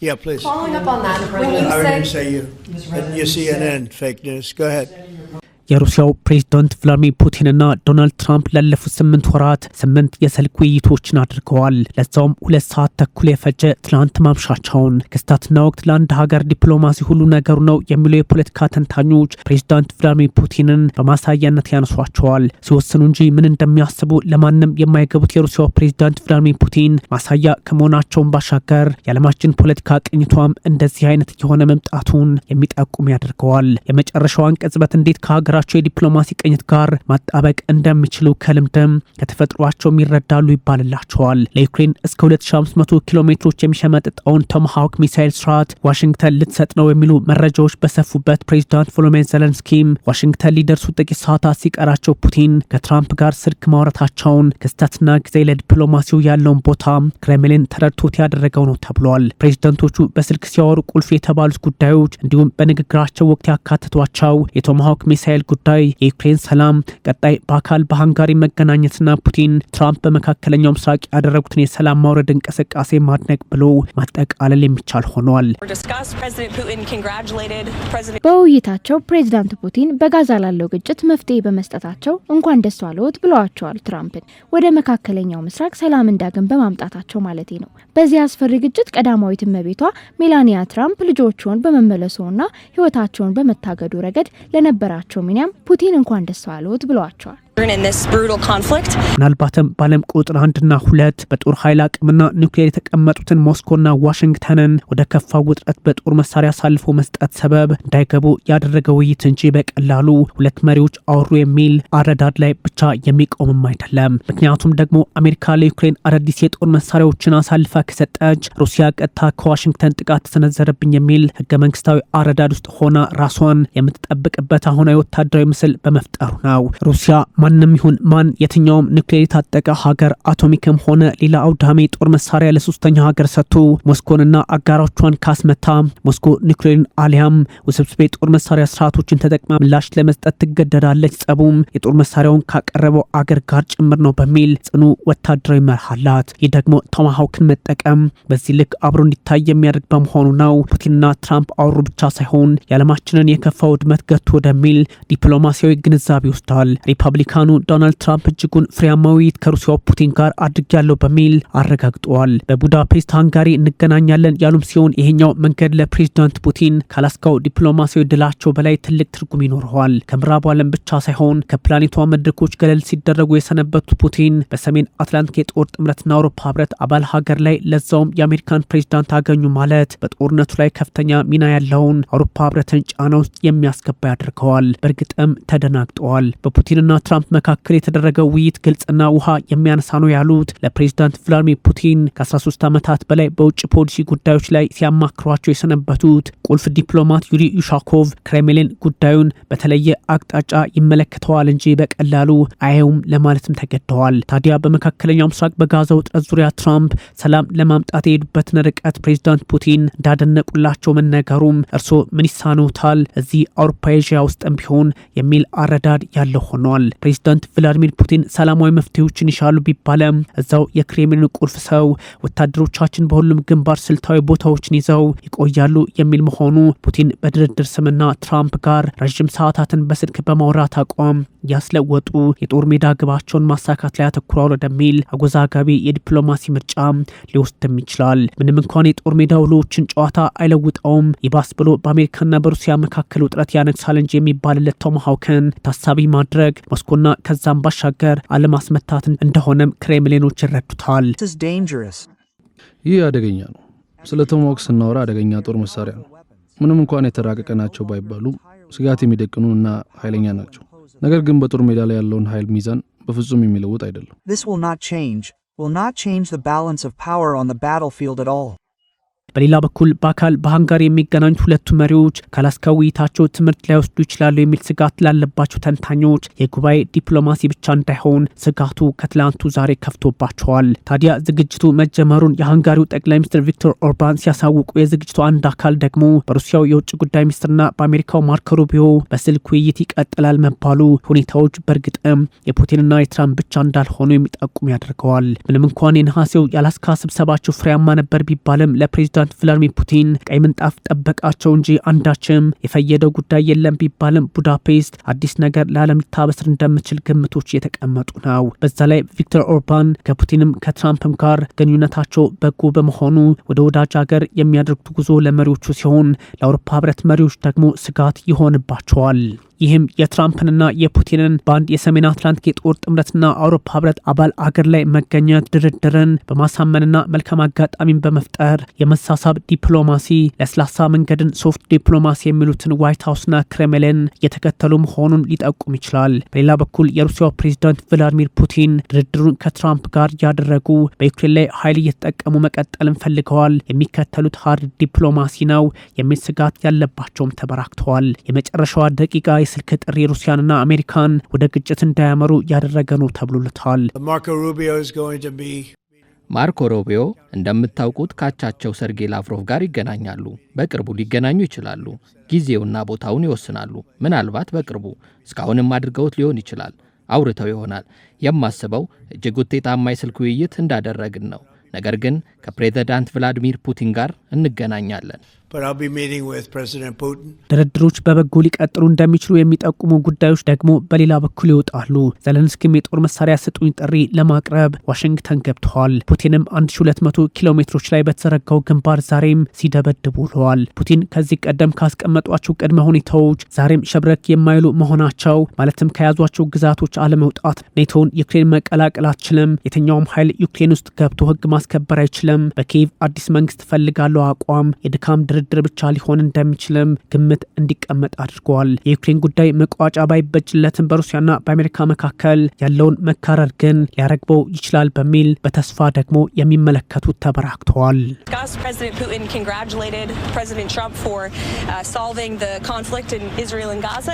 Yeah, please. Following up on that, when you I didn't say you. You CNN fake news. Go ahead. የሩሲያው ፕሬዝዳንት ቭላድሚር ፑቲንና ዶናልድ ትራምፕ ላለፉት 8 ወራት 8 የስልክ ውይይቶችን አድርገዋል። ለዛውም 2 ሰዓት ተኩል የፈጀ ትላንት ማምሻቻውን። ክስተትና ወቅት ለአንድ ሀገር ዲፕሎማሲ ሁሉ ነገሩ ነው የሚሉ የፖለቲካ ተንታኞች ፕሬዝዳንት ቭላድሚር ፑቲንን በማሳያነት ያነሷቸዋል። ሲወስኑ እንጂ ምን እንደሚያስቡ ለማንም የማይገቡት የሩሲያው ፕሬዝዳንት ቭላድሚር ፑቲን ማሳያ ከመሆናቸውን ባሻገር የዓለማችን ፖለቲካ ቅኝቷም እንደዚህ አይነት የሆነ መምጣቱን የሚጠቁም ያደርገዋል። የመጨረሻዋን ቅጽበት እንዴት ከሀገራ የዲፕሎማሲ ቅኝት ጋር ማጣበቅ እንደሚችሉ ከልምድም ከተፈጥሯቸው ይረዳሉ ይባልላቸዋል። ለዩክሬን እስከ 2500 ኪሎ ሜትሮች የሚሸመጥጠውን ቶማሃውክ ሚሳይል ስርዓት ዋሽንግተን ልትሰጥ ነው የሚሉ መረጃዎች በሰፉበት ፕሬዝዳንት ቮሎዲሚር ዜሌንስኪም ዋሽንግተን ሊደርሱ ጥቂት ሰዓታት ሲቀራቸው ፑቲን ከትራምፕ ጋር ስልክ ማውራታቸውን ክስተትና ጊዜ ለዲፕሎማሲው ያለውን ቦታ ክሬምሊን ተረድቶት ያደረገው ነው ተብሏል። ፕሬዝዳንቶቹ በስልክ ሲያወሩ ቁልፍ የተባሉት ጉዳዮች እንዲሁም በንግግራቸው ወቅት ያካተቷቸው የቶማሃውክ ሚሳይል ጉዳይ፣ የዩክሬን ሰላም፣ ቀጣይ በአካል በሃንጋሪ መገናኘትና ፑቲን ትራምፕ በመካከለኛው ምስራቅ ያደረጉትን የሰላም ማውረድ እንቅስቃሴ ማድነቅ ብሎ ማጠቃለል የሚቻል ሆኗል። በውይይታቸው ፕሬዝዳንት ፑቲን በጋዛ ላለው ግጭት መፍትሄ በመስጠታቸው እንኳን ደስ አለዎት ብለዋቸዋል ትራምፕን ወደ መካከለኛው ምስራቅ ሰላም እንዳገን በማምጣታቸው ማለቴ ነው። በዚህ አስፈሪ ግጭት ቀዳማዊት እመቤቷ ሜላኒያ ትራምፕ ልጆቿን በመመለሱና ህይወታቸውን በመታገዱ ረገድ ለነበራቸው ሚናም ፑቲን እንኳን ደስ አለዎት ብለዋቸዋል። ምናልባትም በዓለም ቁጥር 1ና 2 በጦር ኃይል አቅምና ኒውክሌር የተቀመጡትን ሞስኮና ዋሽንግተንን ወደ ከፋ ውጥረት በጦር መሳሪያ አሳልፎ መስጠት ሰበብ እንዳይገቡ ያደረገ ውይይት እንጂ በቀላሉ ሁለት መሪዎች አወሩ የሚል አረዳድ ላይ ብቻ የሚቆምም አይደለም። ምክንያቱም ደግሞ አሜሪካ ለዩክሬን አዳዲስ የጦር መሳሪያዎችን አሳልፋ ከሰጠች ሩሲያ ቀጥታ ከዋሽንግተን ጥቃት ተሰነዘረብኝ የሚል ህገ መንግስታዊ አረዳድ ውስጥ ሆና ራሷን የምትጠብቅበት አሁናዊ ወታደራዊ ምስል በመፍጠሩ ነው። ሩሲያ ማንም ይሁን ማን የትኛውም ኒውክሌር የታጠቀ ሀገር አቶሚክም ሆነ ሌላ አውዳሚ ጦር መሳሪያ ለሶስተኛ ሀገር ሰጥቶ ሞስኮንና አጋሮቿን ካስመታ ሞስኮ ኒውክሌርን አሊያም ውስብስብ የጦር መሳሪያ ስርዓቶችን ተጠቅማ ምላሽ ለመስጠት ትገደዳለች። ጸቡም የጦር መሳሪያውን ካቀረበው አገር ጋር ጭምር ነው በሚል ጽኑ ወታደራዊ መርህ አላት። ይህ ደግሞ ቶማሃውክን መጠቀም በዚህ ልክ አብሮ እንዲታይ የሚያደርግ በመሆኑ ነው። ፑቲንና ትራምፕ አወሩ ብቻ ሳይሆን የዓለማችንን የከፋ ውድመት ገቱ ወደሚል ዲፕሎማሲያዊ ግንዛቤ ወስደዋል። ሪፐብሊካኑ ዶናልድ ትራምፕ እጅጉን ፍሬያማ ውይይት ከሩሲያው ፑቲን ጋር አድርጋለሁ በሚል አረጋግጠዋል። በቡዳፔስት ሃንጋሪ እንገናኛለን ያሉም ሲሆን ይሄኛው መንገድ ለፕሬዝዳንት ፑቲን ካላስካው ዲፕሎማሲያዊ ድላቸው በላይ ትልቅ ትርጉም ይኖረዋል። ከምዕራቡ ዓለም ብቻ ሳይሆን ከፕላኔቷ መድረኮች ገለል ሲደረጉ የሰነበቱት ፑቲን በሰሜን አትላንቲክ የጦር ጥምረትና አውሮፓ ህብረት አባል ሀገር ላይ ለዛውም የአሜሪካን ፕሬዝዳንት አገኙ ማለት በጦርነቱ ላይ ከፍተኛ ሚና ያለውን አውሮፓ ህብረትን ጫና ውስጥ የሚያስገባ ያደርገዋል። በእርግጥም ተደናግጠዋል። በፑቲንና ትራምፕ መካከል የተደረገው ውይይት ግልጽና ውሃ የሚያነሳ ነው ያሉት ለፕሬዝዳንት ቭላድሚር ፑቲን ከ13 ዓመታት በላይ በውጭ ፖሊሲ ጉዳዮች ላይ ሲያማክሯቸው የሰነበቱት ቁልፍ ዲፕሎማት ዩሪ ዩሻኮቭ ክሬምሊን ጉዳዩን በተለየ አቅጣጫ ይመለከተዋል እንጂ በቀላሉ አየውም ለማለትም ተገደዋል። ታዲያ በመካከለኛው ምስራቅ በጋዛ ውጥረት ዙሪያ ትራምፕ ሰላም ለማምጣት የሄዱበትን ርቀት ፕሬዝዳንት ፑቲን እንዳደነቁላቸው መነገሩም እርሶ ምን ይሳኖታል እዚህ አውሮፓ ኤዥያ ውስጥም ቢሆን የሚል አረዳድ ያለው ሆኗል። ፕሬዝዳንት ቭላድሚር ፑቲን ሰላማዊ መፍትሄዎችን ይሻሉ ቢባለም እዛው የክሬምሊን ቁልፍ ሰው ወታደሮቻችን በሁሉም ግንባር ስልታዊ ቦታዎችን ይዘው ይቆያሉ የሚል መሆኑ ፑቲን በድርድር ስምና ትራምፕ ጋር ረጅም ሰዓታትን በስልክ በማውራት አቋም ያስለወጡ የጦር ሜዳ ግባቸውን ማሳካት ላይ አተኩረዋል ወደሚል አወዛጋቢ የዲፕሎማሲ ምርጫ ሊወስድም ይችላል። ምንም እንኳን የጦር ሜዳ ውሎችን ጨዋታ አይለውጠውም፣ ይባስ ብሎ በአሜሪካና በሩሲያ መካከል ውጥረት ያነግሳል እንጂ የሚባልለት ቶማሃውክን ታሳቢ ማድረግ ሞስኮና ከዛም ባሻገር አለማስመታት እንደሆነም ክሬምሊኖች ይረዱታል። ይህ አደገኛ ነው። ስለ ቶማሃውክ ስናወራ አደገኛ ጦር መሳሪያ ነው። ምንም እንኳን የተራቀቀ ናቸው ባይባሉ ስጋት የሚደቅኑ እና ኃይለኛ ናቸው። ነገር ግን በጦር ሜዳ ላይ ያለውን ኃይል ሚዛን በፍጹም የሚለውጥ አይደለም። This will not change the balance of power on the battlefield at all. በሌላ በኩል በአካል በሃንጋሪ የሚገናኙት ሁለቱ መሪዎች ካላስካ ውይይታቸው ትምህርት ላይወስዱ ይችላሉ የሚል ስጋት ላለባቸው ተንታኞች የጉባኤ ዲፕሎማሲ ብቻ እንዳይሆን ስጋቱ ከትላንቱ ዛሬ ከፍቶባቸዋል። ታዲያ ዝግጅቱ መጀመሩን የሃንጋሪው ጠቅላይ ሚኒስትር ቪክቶር ኦርባን ሲያሳውቁ የዝግጅቱ አንድ አካል ደግሞ በሩሲያው የውጭ ጉዳይ ሚኒስትርና በአሜሪካው ማርኮ ሩቢዮ በስልክ ውይይት ይቀጥላል መባሉ ሁኔታዎች በእርግጥም የፑቲንና የትራምፕ ብቻ እንዳልሆኑ የሚጠቁም ያደርገዋል። ምንም እንኳን የነሐሴው የአላስካ ስብሰባቸው ፍሬያማ ነበር ቢባልም ለፕሬዝዳንት ፕሬዚዳንት ቭላዲሚር ፑቲን ቀይ ምንጣፍ ጠበቃቸው እንጂ አንዳችም የፈየደው ጉዳይ የለም ቢባልም ቡዳፔስት አዲስ ነገር ለዓለም ልታበስር እንደምችል ግምቶች የተቀመጡ ነው። በዛ ላይ ቪክተር ኦርባን ከፑቲንም ከትራምፕም ጋር ግንኙነታቸው በጎ በመሆኑ ወደ ወዳጅ ሀገር የሚያደርጉት ጉዞ ለመሪዎቹ ሲሆን ለአውሮፓ ህብረት መሪዎች ደግሞ ስጋት ይሆንባቸዋል። ይህም የትራምፕንና የፑቲንን በአንድ የሰሜን አትላንቲክ የጦር ጥምረትና አውሮፓ ህብረት አባል አገር ላይ መገኘት ድርድርን በማሳመንና መልካም አጋጣሚን በመፍጠር የመሳሳብ ዲፕሎማሲ፣ ለስላሳ መንገድን ሶፍት ዲፕሎማሲ የሚሉትን ዋይት ሀውስና ክሬምሊን እየተከተሉ መሆኑን ሊጠቁም ይችላል። በሌላ በኩል የሩሲያው ፕሬዚዳንት ቭላዲሚር ፑቲን ድርድሩን ከትራምፕ ጋር ያደረጉ በዩክሬን ላይ ኃይል እየተጠቀሙ መቀጠልን ፈልገዋል፣ የሚከተሉት ሀርድ ዲፕሎማሲ ነው የሚል ስጋት ያለባቸውም ተበራክተዋል። የመጨረሻዋ ደቂቃ ስልክ ጥሪ ሩሲያንና አሜሪካን ወደ ግጭት እንዳያመሩ ያደረገ ነው ተብሎለታል። ማርኮ ሩቢዮ እንደምታውቁት ካቻቸው ሰርጌይ ላቭሮቭ ጋር ይገናኛሉ። በቅርቡ ሊገናኙ ይችላሉ። ጊዜውና ቦታውን ይወስናሉ። ምናልባት በቅርቡ እስካሁንም አድርገውት ሊሆን ይችላል። አውርተው ይሆናል። የማስበው እጅግ ውጤታማ የስልክ ውይይት እንዳደረግን ነው። ነገር ግን ከፕሬዚዳንት ቭላዲሚር ፑቲን ጋር እንገናኛለን። ድርድሮች በበጎ ሊቀጥሉ እንደሚችሉ የሚጠቁሙ ጉዳዮች ደግሞ በሌላ በኩል ይወጣሉ። ዘለንስኪም የጦር መሳሪያ ስጡኝ ጥሪ ለማቅረብ ዋሽንግተን ገብተዋል። ፑቲንም 1200 ኪሎ ሜትሮች ላይ በተዘረጋው ግንባር ዛሬም ሲደበድቡ ውለዋል። ፑቲን ከዚህ ቀደም ካስቀመጧቸው ቅድመ ሁኔታዎች ዛሬም ሸብረክ የማይሉ መሆናቸው ማለትም ከያዟቸው ግዛቶች አለመውጣት፣ ኔቶን ዩክሬን መቀላቀል አትችልም፣ የትኛውም ኃይል ዩክሬን ውስጥ ገብቶ ህግ ማስከበር አይችልም፣ በኪየቭ አዲስ መንግስት ፈልጋለው አቋም የድካም ድርድር ብቻ ሊሆን እንደሚችልም ግምት እንዲቀመጥ አድርገዋል። የዩክሬን ጉዳይ መቋጫ ባይበጅለትም በሩሲያና በአሜሪካ መካከል ያለውን መካረር ግን ሊያረግበው ይችላል በሚል በተስፋ ደግሞ የሚመለከቱት ተበራክተዋል። President Putin congratulated President Trump for solving the conflict in Israel and Gaza.